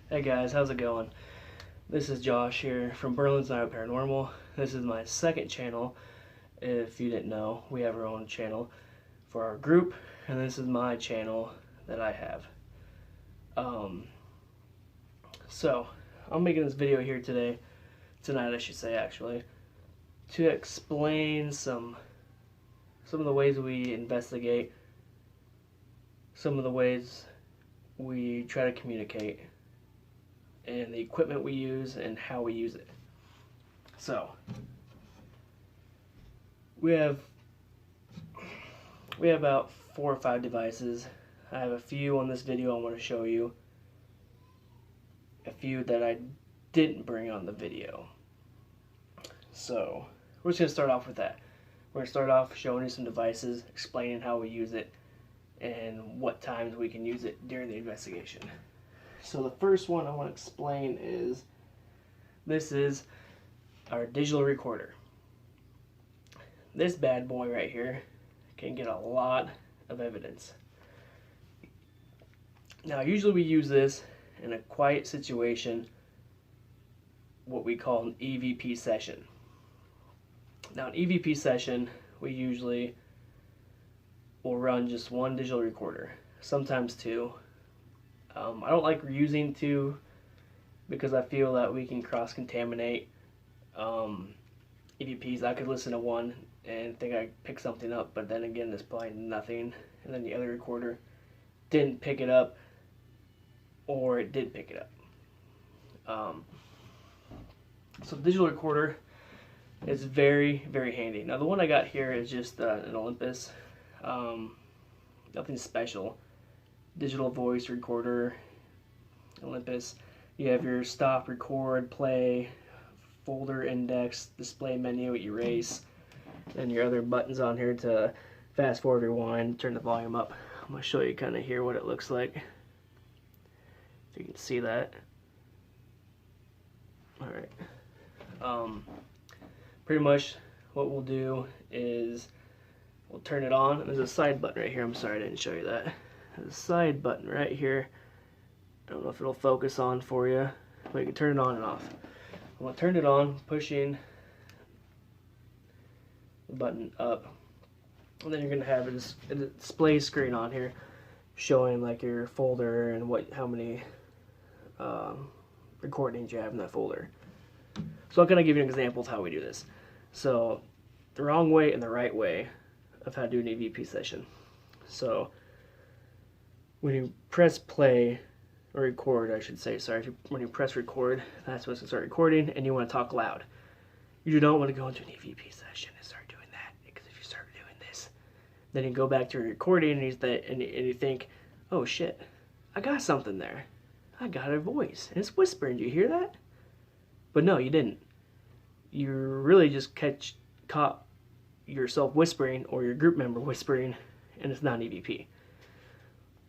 Hey guys, how's it going? This is Josh here from Berlin's Night Paranormal. This is my second channel. If you didn't know, we have our own channel for our group, and this is my channel that I have. So I'm making this video here tonight I should say actually, to explain some of the ways we investigate, some of the ways we try to communicate, and the equipment we use and how we use it. So we have about 4 or 5 devices. I have a few on this video I want to show you, a few that I didn't bring on the video. So we're just going to start off with that. We're going to start off showing you some devices, explaining how we use it, and what times we can use it during the investigation. So the first one I want to explain is, this is our digital recorder. This bad boy right here can get a lot of evidence. Now usually we use this in a quiet situation, what we call an EVP session. Now an EVP session, we usually will run just one digital recorder, sometimes 2. I don't like using 2 because I feel that we can cross-contaminate EVPs. I could listen to one and think I picked something up, but then again it's probably nothing, and then the other recorder didn't pick it up, or it did pick it up. So digital recorder is very, very handy. Now the one I got here is just an Olympus, nothing special. Digital voice recorder, Olympus. You have your stop, record, play, folder, index, display menu, erase, and your other buttons on here to fast forward, rewind, turn the volume up. I'm going to show you kind of here what it looks like, if you can see that. Alright. Pretty much what we'll do is we'll turn it on. There's a side button right here. I'm sorry I didn't show you that. There's a side button right here. I don't know if it'll focus on for you, but you can turn it on and off. I'm going to turn it on, pushing the button up, and then you're going to have a display screen on here showing like your folder and how many recordings you have in that folder. So I'm going to give you an example of how we do this. So the wrong way and the right way of how to do an EVP session. So when you press play, or record I should say, sorry, when you press record, that's what's going to start recording, and you want to talk loud. You do not want to go into an EVP session and start doing that, because if you start doing this, then you go back to your recording and you think, oh shit, I got something there. I got a voice, and it's whispering. Do you hear that? But no, you didn't. You really just caught yourself whispering, or your group member whispering, and it's not an EVP.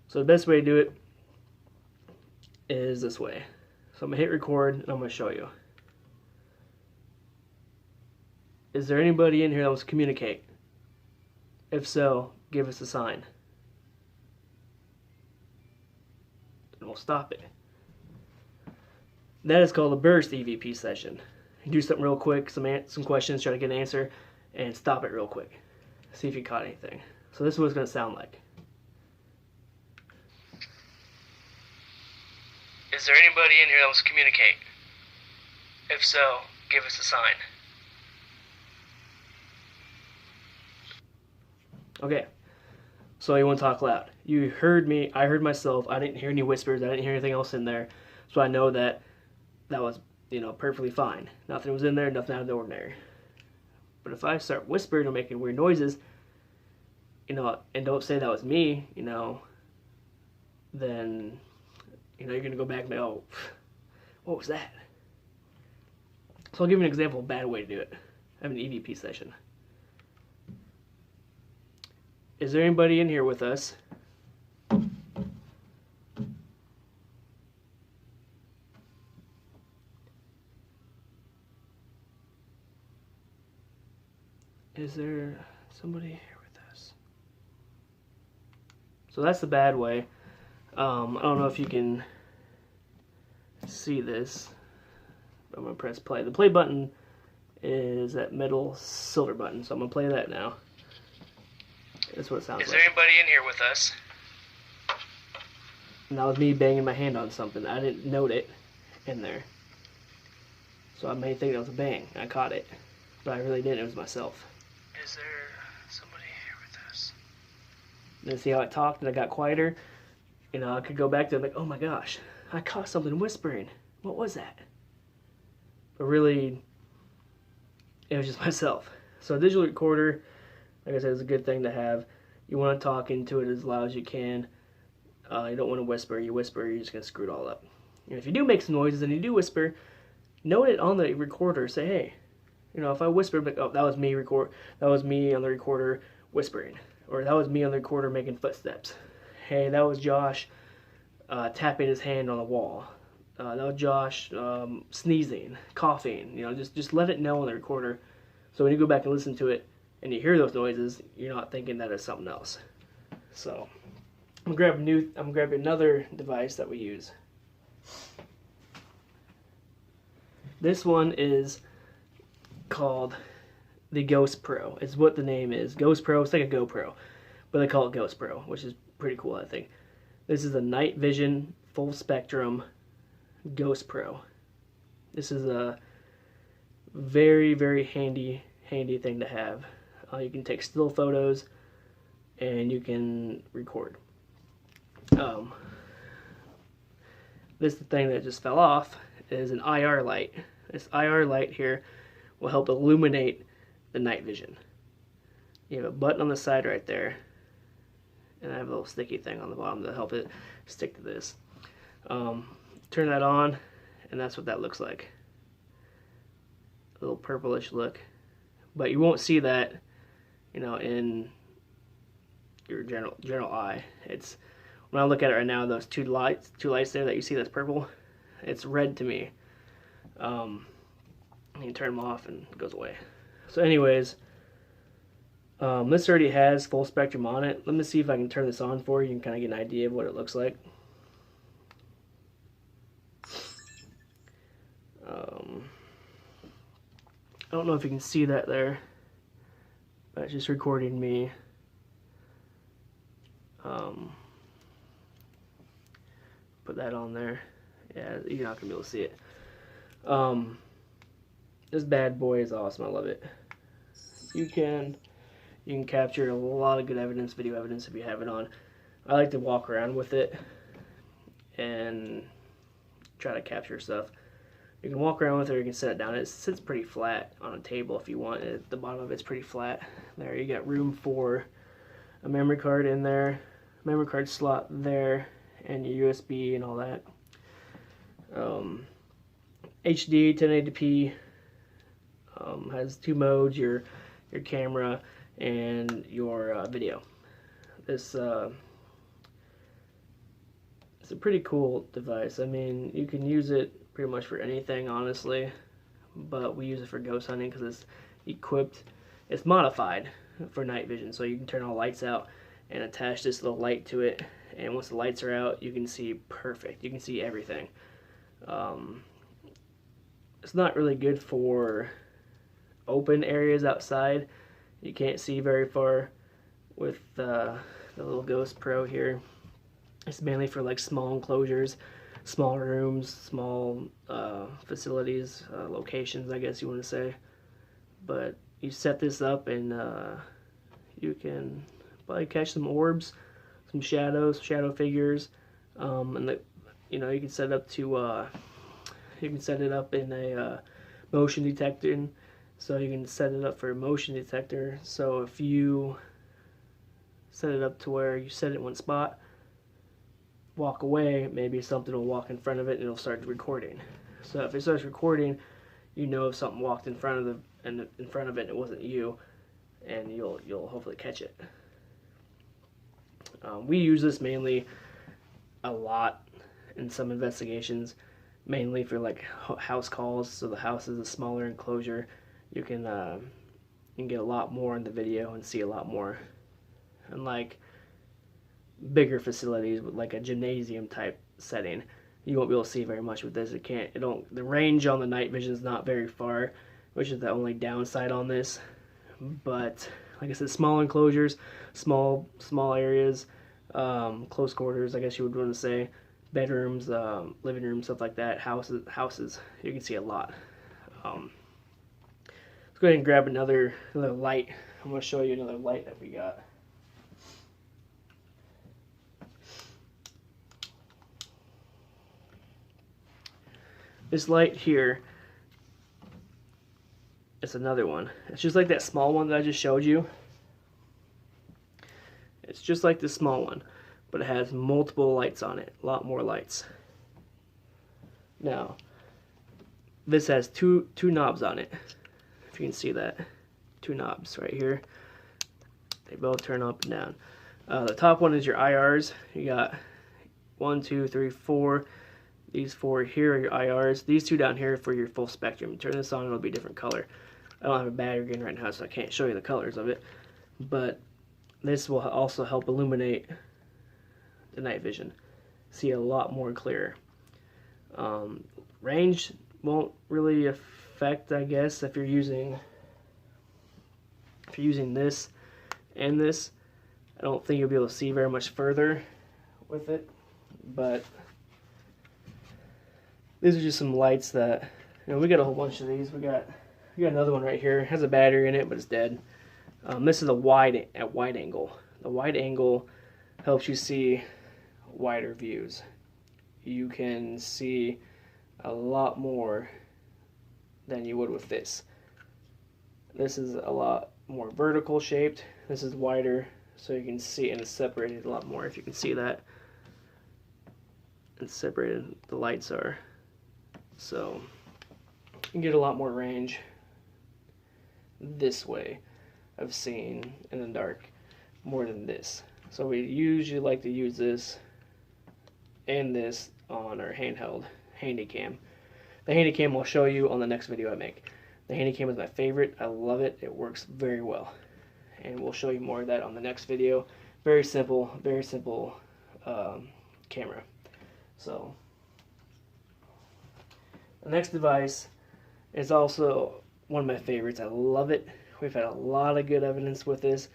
So the best way to do it is this way. So I'm going to hit record, and I'm going to show you. Is there anybody in here that wants to communicate? If so, give us a sign, and we'll stop it. That is called a burst EVP session. You do something real quick, some questions, try to get an answer, and stop it real quick. See if you caught anything. So this is what it's going to sound like. Is there anybody in here that wants to communicate? If so, give us a sign. Okay, so you want to talk loud. You heard me, I heard myself, I didn't hear any whispers, I didn't hear anything else in there, so I know that was, perfectly fine. Nothing was in there, nothing out of the ordinary. But if I start whispering or making weird noises, and don't say that was me, then you're going to go back and be, oh, what was that? So I'll give you an example of a bad way to do it. I have an EVP session. Is there anybody in here with us? Is there somebody here with us? So that's the bad way. I don't know if you can see this. I'm going to press play. The play button is that middle silver button, so I'm going to play that now. That's what it sounds like. Is there anybody in here with us? And that was me banging my hand on something. I didn't note it in there. So I may think that was a bang. I caught it. But I really didn't. It was myself. Is there somebody here with us? And see how I talked and I got quieter? You know, I could go back to it like, oh my gosh, I caught something whispering. What was that? But really, it was just myself. So a digital recorder, like I said, is a good thing to have. You want to talk into it as loud as you can. You don't want to whisper. You whisper, you're just going to screw it all up. And if you do make some noises and you do whisper, note it on the recorder. Say, hey, you know, if I whisper, like, oh, that was me on the recorder whispering. Or that was me on the recorder making footsteps. Hey, that was Josh tapping his hand on the wall. That was Josh sneezing, coughing. You know, just let it know on the recorder. So when you go back and listen to it and you hear those noises, you're not thinking that it's something else. So I'm gonna grab another device that we use. This one is called the Ghost Pro. It's what the name is. Ghost Pro. It's like a GoPro, but they call it Ghost Pro, which is pretty cool, I think. This is a night vision full spectrum Ghost Pro. This is a very, very handy thing to have. You can take still photos and you can record. This thing that just fell off is an IR light. This IR light here will help illuminate the night vision. You have a button on the side right there, and I have a little sticky thing on the bottom to help it stick to this. Turn that on, and that's what that looks like. A little purplish look, but you won't see that, you know, in your general eye. It's when I look at it right now, those two lights there that you see that's purple, it's red to me. You can turn them off and it goes away. So anyways, this already has full spectrum on it. Let me see if I can turn this on for you. You can kind of get an idea of what it looks like. I don't know if you can see that there, but it's just recording me. Put that on there. Yeah, you're not gonna be able to see it. This bad boy is awesome. I love it. You can capture a lot of good evidence, video evidence, if you have it on. I like to walk around with it and try to capture stuff. You can walk around with it, or you can set it down. It sits pretty flat on a table if you want. The bottom of it's pretty flat. There, you got room for a memory card in there, memory card slot there, and your USB and all that. HD 1080p, has two modes: your camera and your video. This it's a pretty cool device. I mean, you can use it pretty much for anything, honestly, but we use it for ghost hunting because it's equipped, it's modified for night vision, so you can turn all the lights out and attach this little light to it, and once the lights are out, you can see perfect. You can see everything. It's not really good for open areas outside. You can't see very far with the little Ghost Pro here. It's mainly for like small enclosures, small rooms, small facilities, locations, I guess you want to say. But you set this up and you can probably catch some orbs, some shadows, shadow figures, and you know, you can set it up to you can set it up in a motion detector. So you can set it up for a motion detector. So if you set it up to where you set it in one spot, walk away, maybe something will walk in front of it and it'll start recording. So if it starts recording, you know if something walked in front of it and it wasn't you, and you'll hopefully catch it. We use this mainly a lot in some investigations, mainly for like house calls. So the house is a smaller enclosure. You can get a lot more in the video and see a lot more. Unlike bigger facilities with like a gymnasium type setting, you won't be able to see very much with this. The range on the night vision is not very far, which is the only downside on this. But like I said, small enclosures, small areas, close quarters, I guess you would want to say, bedrooms, living rooms, stuff like that, houses, you can see a lot. Let's go ahead and grab another light. I'm going to show you another light that we got. This light here, it's another one. It's just like that small one that I just showed you. It's just like the small one, but it has multiple lights on it, a lot more lights. Now, this has two knobs on it, if you can see that. Two knobs right here. They both turn up and down. The top one is your IRs. You got 1, 2, 3, 4. These 4 here are your IRs. These 2 down here for your full spectrum. You turn this on, it'll be a different color. I don't have a battery in right now, so I can't show you the colors of it. But this will also help illuminate the night vision. See a lot more clear. Range won't really affect, I guess, if you're using this and this. I don't think you'll be able to see very much further with it, but these are just some lights that, we got a whole bunch of these. We got another one right here. It has a battery in it, but it's dead. This is a wide angle. The wide angle helps you see wider views. You can see a lot more than you would with this. This is a lot more vertical shaped. This is wider, so you can see, and it's separated a lot more, if you can see that. It's separated, the lights are. So you can get a lot more range this way of seeing in the dark more than this. So we usually like to use this and this on our handheld Handycam. The Handycam I'll show you on the next video I make. The Handycam is my favorite. I love it. It works very well. And we'll show you more of that on the next video. Very simple camera. So the next device is also one of my favorites. I love it. We've had a lot of good evidence with this.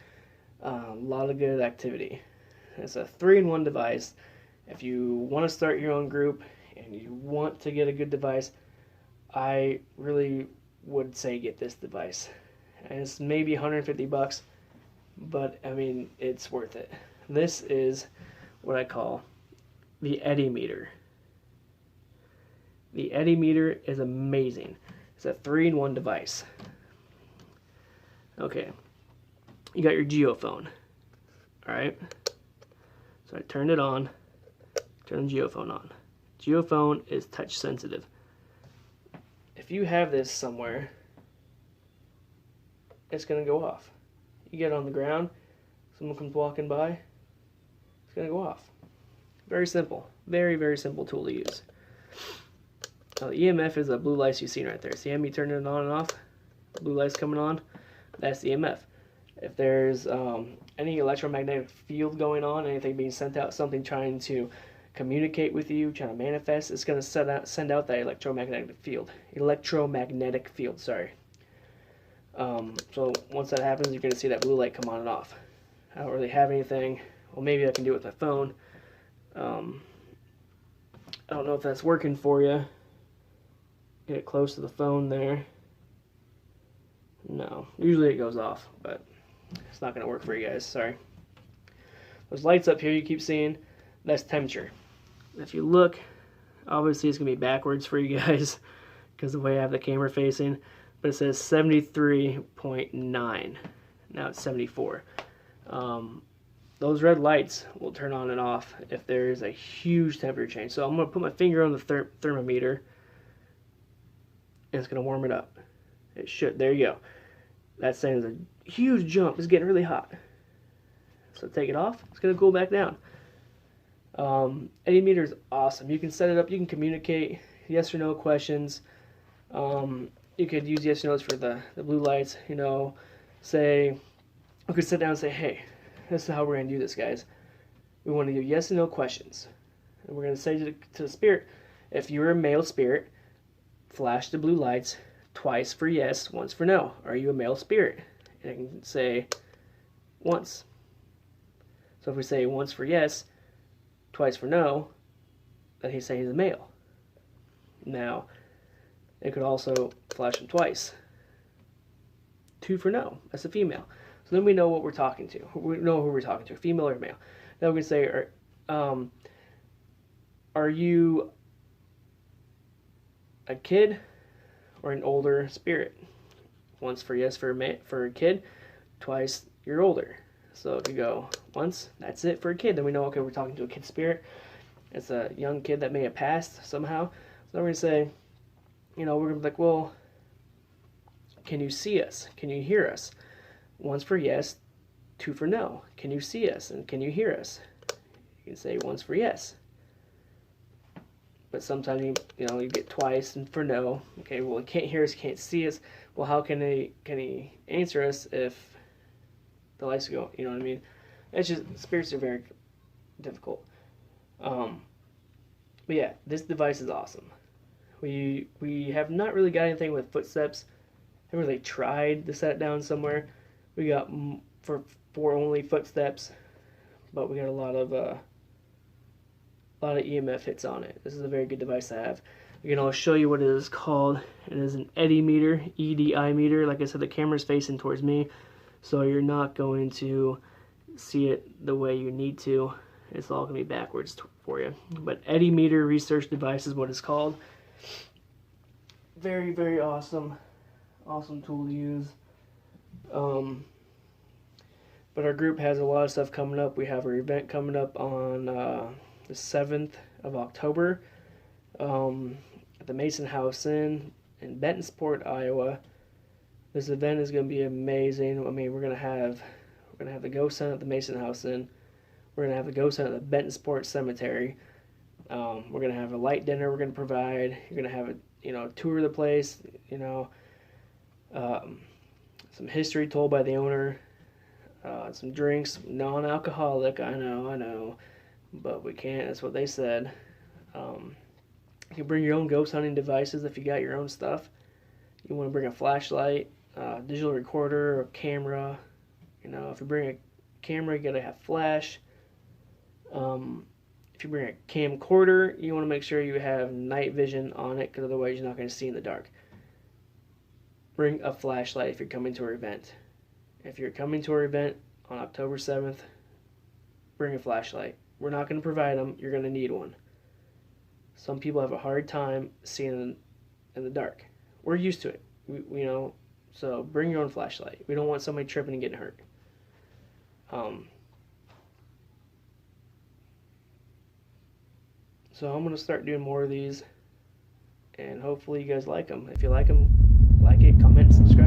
A lot of good activity. It's a 3-in-1 device. If you want to start your own group and you want to get a good device, I really would say get this device. And it's maybe 150 bucks, but I mean, it's worth it. This is what I call the Eddy meter. The Eddy meter is amazing. It's a 3-in-1 device. Okay, you got your geophone. Alright, so I turned it on, turn the geophone on. Geophone is touch sensitive. If you have this somewhere, it's going to go off. You get it on the ground, someone comes walking by, it's going to go off. Very simple. Very, very simple tool to use. Now, the EMF is the blue lights you've seen right there. See me turning it on and off? The blue lights coming on? That's the EMF. If there's any electromagnetic field going on, anything being sent out, something trying to communicate with you, trying to manifest, it's going to send out that electromagnetic field. Sorry. So once that happens, you're going to see that blue light come on and off. I don't really have anything. Well, maybe I can do it with my phone. I don't know if that's working for you. Get it close to the phone there. No, usually it goes off, but it's not going to work for you guys. Sorry. Those lights up here you keep seeing, that's temperature. If you look, obviously it's going to be backwards for you guys because the way I have the camera facing, but it says 73.9. Now it's 74. Those red lights will turn on and off if there is a huge temperature change. So I'm going to put my finger on the thermometer, and it's going to warm it up. It should. There you go. That's saying there's a huge jump. It's getting really hot. So take it off. It's going to cool back down. Eddy meter is awesome. You can set it up. You can communicate yes or no questions. You could use yes or no's for the blue lights. You know, say, you could sit down and say, hey, this is how we're going to do this, guys. We want to do yes and no questions. And we're going to say to the spirit, if you're a male spirit, flash the blue lights twice for yes, once for no. Are you a male spirit? And I can say once. So if we say once for yes, twice for no, then he's saying he's a male. Now, it could also flash them twice. 2 for no, that's a female. So then we know what we're talking to. We know who we're talking to, female or male. Now we can say, are you a kid or an older spirit? Once for yes for a kid, twice you're older. So if you go once, that's it for a kid. Then we know, okay, we're talking to a kid spirit. It's a young kid that may have passed somehow. So then we're going to say, we're going to be like, well, can you see us? Can you hear us? Once for yes, 2 for no. Can you see us? And can you hear us? You can say once for yes. But sometimes you get twice and for no. Okay, well, he can't hear us, can't see us. Well, how can he answer us if the lights go? You know what I mean? It's just, spirits are very difficult. But yeah, this device is awesome. We have not really got anything with footsteps. Haven't really tried to set it down somewhere. We got for only footsteps, but we got a lot of EMF hits on it. This is a very good device to have. Again, I'll show you what it is called. It is an EDI meter, EDI meter. Like I said, the camera's facing towards me, so you're not going to see it the way you need to. It's all going to be backwards for you. But EDI meter research device is what it's called. Very, very awesome. Awesome tool to use. But our group has a lot of stuff coming up. We have our event coming up on the 7th of October at the Mason House Inn in Bentonsport, Iowa. This event is going to be amazing. I mean, we're going to have the ghost hunt at the Mason House Inn. We're going to have the ghost hunt at the Bentonsport Cemetery. We're going to have a light dinner we're going to provide. You're going to have a tour of the place, some history told by the owner, some drinks, non-alcoholic, I know, but we can't, that's what they said. You can bring your own ghost hunting devices if you got your own stuff. You want to bring a flashlight, digital recorder, or camera. If you bring a camera, you got to have flash. If you bring a camcorder, you want to make sure you have night vision on it, because otherwise you're not going to see in the dark. Bring a flashlight if you're coming to our event. If you're coming to our event on October 7th, bring a flashlight. We're not going to provide them. You're going to need one. Some people have a hard time seeing in the dark. We're used to it, so bring your own flashlight. We don't want somebody tripping and getting hurt. So I'm going to start doing more of these, and hopefully you guys like them. If you like them, like it, comment, subscribe.